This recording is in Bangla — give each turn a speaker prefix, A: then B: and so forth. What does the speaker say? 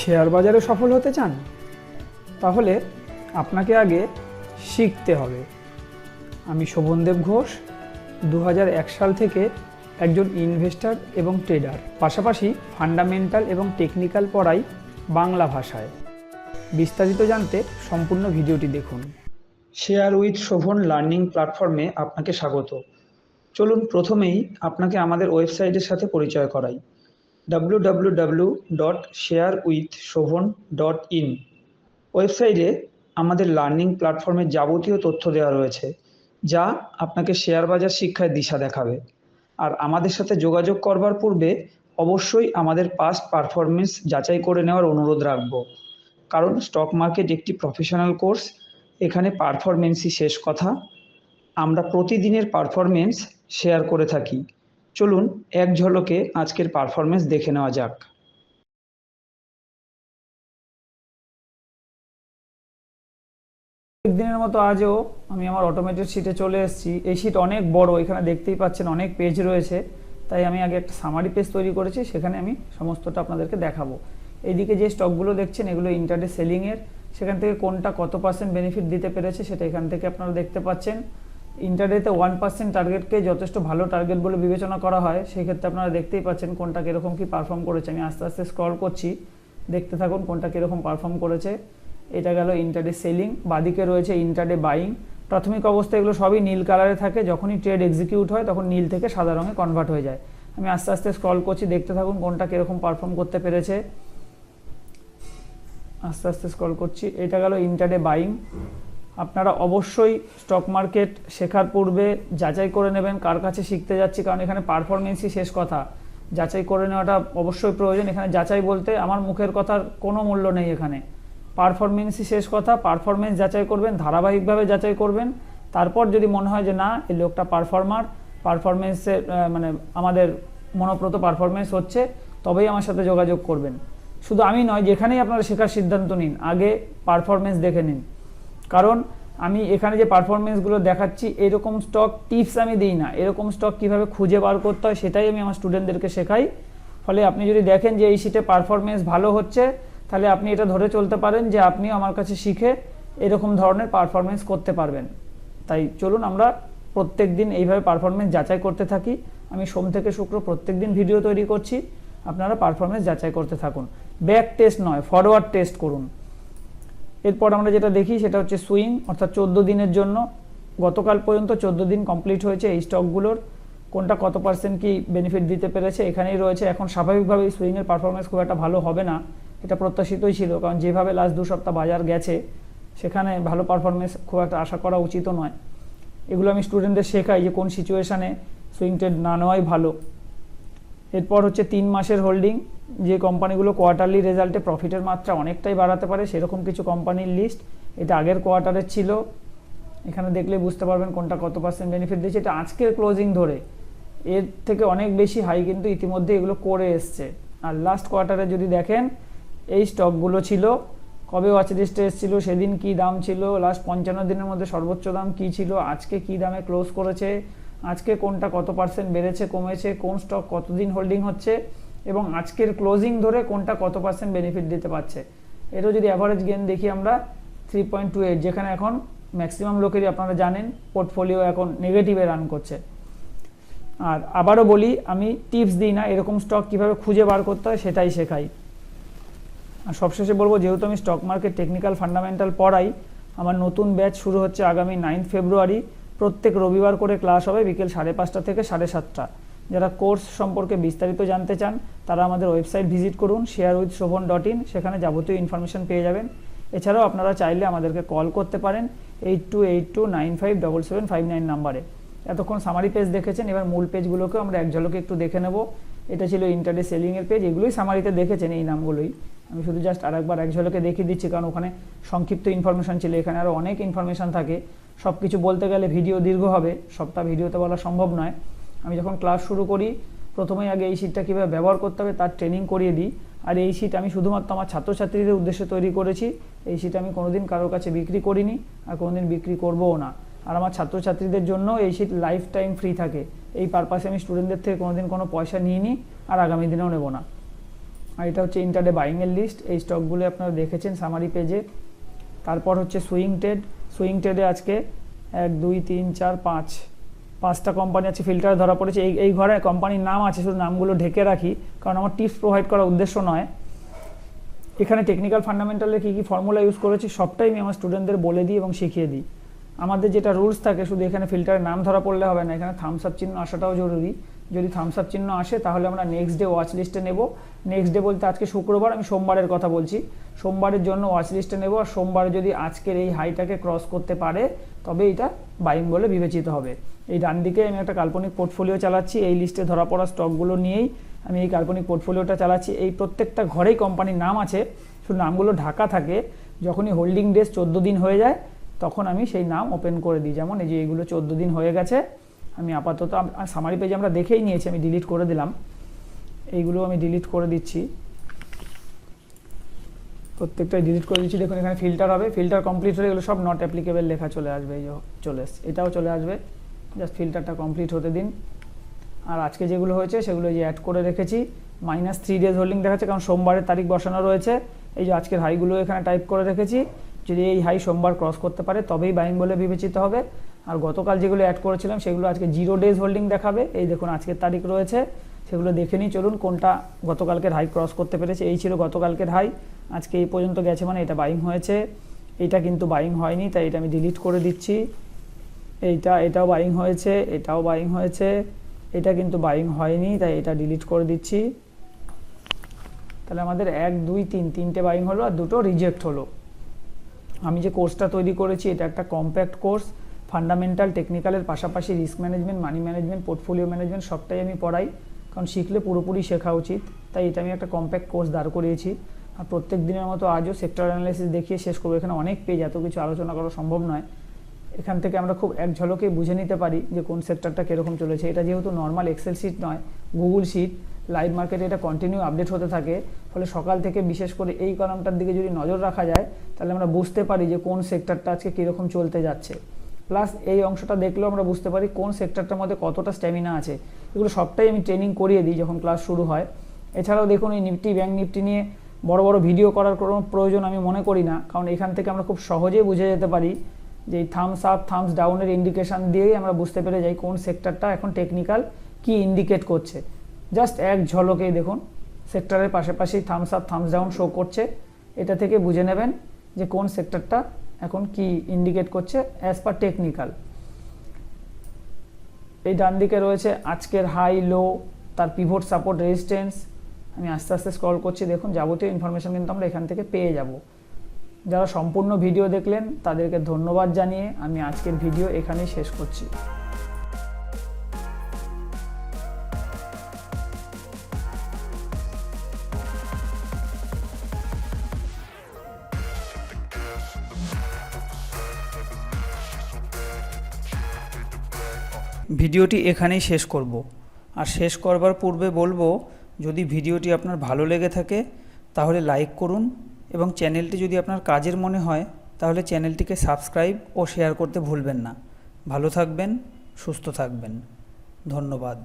A: শেয়ার বাজারে সফল হতে চান? তাহলে আপনাকে আগে শিখতে হবে। আমি শোভনদেব ঘোষ, 2001 সাল থেকে একজন ইনভেস্টর এবং ট্রেডার, পাশাপাশি ফান্ডামেন্টাল এবং টেকনিক্যাল পড়াই বাংলা ভাষায়। বিস্তারিত জানতে সম্পূর্ণ ভিডিওটি দেখুন। শেয়ার উইথ শোভন লার্নিং প্ল্যাটফর্মে আপনাকে স্বাগত। চলুন প্রথমেই আপনাকে আমাদের ওয়েবসাইটের সাথে পরিচয় করাই। www.sharewithshobhan.in ওয়েবসাইটে আমাদের লার্নিং প্ল্যাটফর্মের যাবতীয় তথ্য দেওয়া রয়েছে, যা আপনাকে শেয়ার বাজার শিক্ষায় দিশা দেখাবে। আর আমাদের সাথে যোগাযোগ করবার পূর্বে অবশ্যই আমাদের পাস্ট পারফরমেন্স যাচাই করে নেওয়ার অনুরোধ রাখব, কারণ স্টক মার্কেট একটি প্রফেশনাল কোর্স। এখানে পারফরমেন্সই শেষ কথা। আমরা প্রতিদিনের পারফরমেন্স শেয়ার করে থাকি। চলুন এক ঝলকে আজকের পারফরমেন্স দেখে নেওয়া যাক। দিনের মতো আজও আমি আমার অটোমেটেড শিটে চলে এসেছি। এই শিট অনেক বড়, এখানে দেখতেই পাচ্ছেন অনেক পেজ রয়েছে, তাই আমি আগে একটা সামারি পেজ তৈরি করেছি, সেখানে আমি সমস্তটা আপনাদেরকে দেখাবো। এইদিকে যে স্টকগুলো দেখছেন এগুলো ইন্টারডে সেলিংয়ের, সেখান থেকে কোনটা কত পার্সেন্ট বেনিফিট দিতে পেরেছে সেটা এখান থেকে আপনারা দেখতে পাচ্ছেন। ইন্টারডেতে 1% টার্গেটকে যথেষ্ট ভালো টার্গেট বলে বিবেচনা করা হয়, সেই ক্ষেত্রে আপনারা দেখতেই পাচ্ছেন কোনটা কীরকম কী পারফর্ম করেছে। আমি আস্তে আস্তে স্ক্রল করছি, দেখতে থাকুন কোনটা কীরকম পারফর্ম করেছে। এটা গেল ইন্টারডে সেলিং, বাদিকে রয়েছে ইন্টারডে বাইং। প্রাথমিক অবস্থায় এগুলো সবই নীল কালারে থাকে, যখনই ট্রেড এক্সিকিউট হয় তখন নীল থেকে সাদা রঙে কনভার্ট হয়ে যায়। আমি আস্তে আস্তে স্ক্রল করছি, দেখতে থাকুন কোনটা কীরকম পারফর্ম করতে পেরেছে। আস্তে আস্তে স্ক্রল করছি, এটা গেল ইন্টারডে বাইং। আপনারা অবশ্যই স্টক মার্কেট শেখার পূর্বে যাচাই করে নেবেন কার কাছে শিখতে যাচ্ছি, কারণ এখানে পারফরমেন্সই শেষ কথা। যাচাই করে নেওয়াটা অবশ্যই প্রয়োজন। এখানে যাচাই বলতে আমার মুখের কথার কোনো মূল্য নেই, এখানে পারফরমেন্সই শেষ কথা। পারফরমেন্স যাচাই করবেন, ধারাবাহিকভাবে যাচাই করবেন। তারপর যদি মনে হয় যে না এই লোকটা পারফরমেন্সের মানে আমাদের মনোপ্রত পারফরমেন্স হচ্ছে, তবেই আমার সাথে যোগাযোগ করবেন। শুধু আমি নয়, যেখানেই আপনারা শেখার সিদ্ধান্ত নিন আগে পারফরমেন্স দেখে নিন, কারণ আমি এখানে যে পারফরমেন্সগুলো দেখাচ্ছি এরকম স্টক টিপস আমি দিই না। এরকম স্টক কীভাবে খুঁজে বার করতে হয় সেটাই আমি আমার স্টুডেন্টদেরকে শেখাই। ফলে আপনি যদি দেখেন যে এই শিটে পারফরমেন্স ভালো হচ্ছে, তাহলে আপনি এটা ধরে চলতে পারেন যে আপনি আমার কাছে শিখে এরকম ধরনের পারফরমেন্স করতে পারবেন। তাই চলুন আমরা প্রত্যেক দিন এইভাবে পারফরমেন্স যাচাই করতে থাকি। আমি সোম থেকে শুক্র প্রত্যেক দিন ভিডিও তৈরি করছি, আপনারা পারফরমেন্স যাচাই করতে থাকুন। ব্যাক টেস্ট নয়, ফরওয়ার্ড টেস্ট করুন। এরপর আমরা যেটা দেখি সেটা হচ্ছে সুইং, অর্থাৎ 14 দিনের জন্য। গতকাল পর্যন্ত 14 দিন কমপ্লিট হয়েছে এই স্টকগুলোর। কোনটা কত পার্সেন্ট কি বেনিফিট দিতে পেরেছে এখানেই রয়েছে। এখন স্বাভাবিকভাবেই সুইংয়ের পারফরমেন্স খুব একটা ভালো হবে না, এটা প্রত্যাশিতই ছিল, কারণ যেভাবে লাস্ট 2 সপ্তাহ বাজার গেছে সেখানে ভালো পারফরমেন্স খুব একটা আশা করা উচিতও নয়। এগুলো আমি স্টুডেন্টদের শেখাই যে কোন সিচুয়েশানে সুইং ট্রেড না নেওয়াই ভালো। এরপর হচ্ছে 3 মাসের হোল্ডিং, যে কোম্পানিগুলো কোয়ার্টারলি রেজাল্টে প্রফিটের মাত্রা অনেকটাই বাড়াতে পারে সেরকম কিছু কোম্পানির লিস্ট। এটা আগের কোয়ার্টারের ছিল, এখানে দেখলে বুঝতে পারবেন কোনটা কত পার্সেন্ট বেনিফিট দিয়েছে। এটা আজকের ক্লোজিং ধরে এর থেকে অনেক বেশি হাই কিন্তু ইতিমধ্যে এগুলো করে এসছে। আর লাস্ট কোয়ার্টারে যদি দেখেন এই স্টকগুলো ছিল, কবে ওয়াচ লিস্টে এসেছিল, সেদিন কি দাম ছিল, লাস্ট 55 দিনের মধ্যে সর্বোচ্চ দাম কি ছিল, আজকে কি দামে ক্লোজ করেছে, আজকে কোনটা কত পার্সেন্ট বেড়েছে কমেছে, কোন স্টক কতদিন হোল্ডিং হচ্ছে, এবং আজকের ক্লোজিং ধরে কোনটা কত পার্সেন্ট বেনিফিট দিতে পারছে। এরও যদি অ্যাভারেজ গেন দেখি আমরা 3.28, যেখানে এখন ম্যাক্সিমাম লোকেরই আপনারা জানেন পোর্টফোলিও এখন নেগেটিভে রান করছে। আর আবারও বলি, আমি টিপস দিই না, এরকম স্টক কীভাবে খুঁজে বার করতে হয় সেটাই শেখাই। আর সবশেষে বলবো, যেহেতু আমি স্টক মার্কেট টেকনিক্যাল ফান্ডামেন্টাল পড়াই, আমার নতুন ব্যাচ শুরু হচ্ছে আগামী 9 ফেব্রুয়ারি। প্রত্যেক রবিবার করে ক্লাস হবে বিকেল 5:30 থেকে 7:30। যারা কোর্স সম্পর্কে বিস্তারিত জানতে চান তারা আমাদের ওয়েবসাইট ভিজিট করুন sharewithshobhan.in, সেখানে যাবতীয় ইনফরমেশন পেয়ে যাবেন। এছাড়াও আপনারা চাইলে আমাদেরকে কল করতে পারেন 8282957759 নাম্বারে। এতক্ষণ সামারি পেজ দেখেছেন, এবার মূল পেজগুলোকেও আমরা এক ঝলকে একটু দেখে নেব। এটা ছিল ইন্টারডে সেলিংয়ের পেজ, এগুলোই সামারিতে দেখেছেন এই নামগুলোই। আমি শুধু জাস্ট আরেকবার এক ঝলকে দেখিয়ে দিচ্ছি, কারণ ওখানে সংক্ষিপ্ত ইনফরমেশন ছিল, এখানে আরও অনেক ইনফরমেশন থাকে। সব কিছু বলতে গেলে ভিডিও দীর্ঘ হবে, সবটা ভিডিওতে বলা সম্ভব নয়। আমি যখন ক্লাস শুরু করি প্রথমেই আগে এই শিটটা কীভাবে ব্যবহার করতে হবে তার ট্রেনিং করিয়ে দিই। আর এই শিট আমি শুধুমাত্র আমার ছাত্রছাত্রীদের উদ্দেশ্যে তৈরি করেছি। এই শিট আমি কোনোদিন কারোর কাছে বিক্রি করিনি আর কোনোদিন বিক্রি করবও না। আর আমার ছাত্রছাত্রীদের জন্য এই শিট লাইফ টাইম ফ্রি থাকে। এই পারপাসে আমি স্টুডেন্টদের থেকে কোনোদিন কোনো পয়সা নিইনি আর আগামী দিনেও নেব না। আর এটা হচ্ছে ইন্টারডে বাইংয়ের লিস্ট। এই স্টকগুলো আপনারা দেখেছেন সামারি পেজে। তারপর হচ্ছে সুইং ট্রেডে আজকে 1 2 3 4 5টা কোম্পানি আছে ফিল্টারে ধরা পড়েছে। এই ঘরে কোম্পানির নাম আছে, শুধু নামগুলো ঢেকে রাখি কারণ আমার টিপস প্রোভাইড করার উদ্দেশ্য নয়। এখানে টেকনিক্যাল ফান্ডামেন্টালে কী কী ফর্মুলা ইউজ করেছি সবটাই আমি আমার স্টুডেন্টদের বলে দিই এবং শিখিয়ে দিই। আমাদের যেটা রুলস থাকে, শুধু এখানে ফিল্টারের নাম ধরা পড়লে হবে না, এখানে থামস আপ চিহ্ন আসাটাও জরুরি। যদি থামস আপ চিহ্ন আসে তাহলে আমরা নেক্সট ডে ওয়াচ লিস্টে নেব। নেক্সট ডে বলতে আজকে শুক্রবার, আমি সোমবারের কথা বলছি। সোমবারের জন্য ওয়াচ লিস্টে নেব, আর সোমবারে যদি আজকের এই হাইটাকে ক্রস করতে পারে তবে এটা বাইং বলে বিবেচিত হবে। এই ডান দিকে আমি একটা কাল্পনিক পোর্টফোলিও চালাচ্ছি, এই লিস্টে ধরা পড়া স্টকগুলো নিয়েই আমি এই কাল্পনিক পোর্টফোলিওটা চালাচ্ছি। এই প্রত্যেকটা ঘরেই কোম্পানির নাম আছে, শুধু নামগুলো ঢাকা থাকে। যখনই হোল্ডিং ডেজ 14 দিন হয়ে যায় তখন আমি সেই নাম ওপেন করে দিই। যেমন এই যে এইগুলো 14 দিন হয়ে গেছে, আমি আপাতত সামারি পেজে আমরা দেখেই নিয়েছি, আমি ডিলিট করে দিলাম। এইগুলো আমি ডিলিট করে দিচ্ছি, প্রত্যেকটাই ডিলিট করে দিচ্ছি। দেখুন এখানে ফিল্টার হবে, ফিল্টার কমপ্লিট হয়ে গেলে সব নট অ্যাপ্লিকেবল লেখা চলে আসবে। এই যে চলে এসছে, এটাও চলে আসবে। জাস্ট ফিল্টারটা কমপ্লিট হতে দিন। আর আজকে যেগুলো হয়েছে সেগুলো যে অ্যাড করে রেখেছি। -3 ডেজ হোল্ডিং দেখাচ্ছে কারণ সোমবারের তারিখ বসানো রয়েছে। এই যে আজকের হাইগুলো এখানে টাইপ করে রেখেছি, যদি এই হাই সোমবার ক্রস করতে পারে তবেই বাইং বলে বিবেচিত হবে। আর গতকাল যেগুলো অ্যাড করেছিলাম সেগুলো আজকে 0 ডেজ হোল্ডিং দেখাবে। এই দেখুন আজকের তারিখ রয়েছে, সেগুলো দেখে নিই চলুন কোনটা গতকালকের হাই ক্রস করতে পেরেছে। এই ছিল গতকালকের হাই, আজকে এই পর্যন্ত গেছে, মানে এটা বাইং হয়েছে। এইটা কিন্তু বাইং হয়নি, তাই এটা আমি ডিলিট করে দিচ্ছি। এটাও বাইং হয়েছে, এটাও বাইং হয়েছে, এটা কিন্তু বাইং হয়নি, তাই এটা ডিলিট করে দিচ্ছি। তাহলে আমাদের 1 2 3 তিনটে বাইং হলো আর দুটো রিজেক্ট হলো। আমি যে কোর্সটা তৈরি করেছি এটা একটা কম্প্যাক্ট কোর্স, ফান্ডামেন্টাল টেকনিক্যালের পাশাপাশি risk management, money management, portfolio management সবটাই আমি পড়াই, কারণ শিখলে পুরোপুরি শেখা উচিত। তাই এটা আমি একটা কম্প্যাক্ট কোর্স দাঁড় করিয়েছি। আর প্রত্যেক দিনের মতো আজও সেক্টর অ্যানালাইসিস দেখিয়ে শেষ করবো। এখানে অনেক পেজ, এত কিছু আলোচনা করা সম্ভব নয়। এখান থেকে আমরা খুব এক ঝলকে বুঝে নিতে পারি যে কোন সেক্টরটা কীরকম চলেছে। এটা যেহেতু নর্মাল এক্সেল শিট নয়, গুগল শিট, লাইভ মার্কেটে এটা কন্টিনিউ আপডেট হতে থাকে। ফলে সকাল থেকে বিশেষ করে এই কলামটার দিকে যদি নজর রাখা যায় তাহলে আমরা বুঝতে পারি যে কোন সেক্টরটা আজকে কীরকম চলতে যাচ্ছে। প্লাস এই অংশটা দেখলেও আমরা বুঝতে পারি কোন সেক্টরটার মধ্যে কতটা স্ট্যামিনা আছে। এগুলো সবটাই আমি ট্রেনিং করিয়ে দিই যখন ক্লাস শুরু হয়। এছাড়াও দেখুন এই নিফটি, ব্যাঙ্ক নিফটি নিয়ে বড় বড় ভিডিও করার কোনো প্রয়োজন আমি মনে করি না, কারণ এখান থেকে আমরা খুব সহজেই বুঝে যেতে পারি যে এই থামস আপ থামস ডাউনের ইন্ডিকেশান দিয়েই আমরা বুঝতে পেরে যাই কোন সেক্টরটা এখন টেকনিক্যাল কি ইন্ডিকেট করছে। জাস্ট এক ঝলকেই দেখুন সেক্টরের পাশাপাশি thumbs up thumbs down show করছে। এটা থেকে বুঝে নেবেন যে কোন সেক্টরটা এখন কি ইন্ডিকেট করছে অ্যাজ পার টেকনিক্যাল। এই ডান দিকে রয়েছে আজকের হাই লো, তার পিভট সাপোর্ট রেজিস্ট্যান্স। আমি আস্তে আস্তে স্ক্রল করছি, দেখুন যাবতীয় ইনফরমেশন কিন্তু আমরা এখান থেকে পেয়ে যাব। যারা সম্পূর্ণ ভিডিও দেখলেন তাদেরকে ধন্যবাদ জানিয়ে আমি আজকের ভিডিও এখানেই শেষ করছি। ভিডিওটি এখানেই শেষ করব। আর শেষ করবার পূর্বে বলবো, যদি ভিডিওটি আপনার ভালো লেগে থাকে তাহলে লাইক করুন, এবং চ্যানেলটি যদি আপনার কাজের মনে হয় তাহলে চ্যানেলটিকে সাবস্ক্রাইব ও শেয়ার করতে ভুলবেন না। ভালো থাকবেন, সুস্থ থাকবেন, ধন্যবাদ।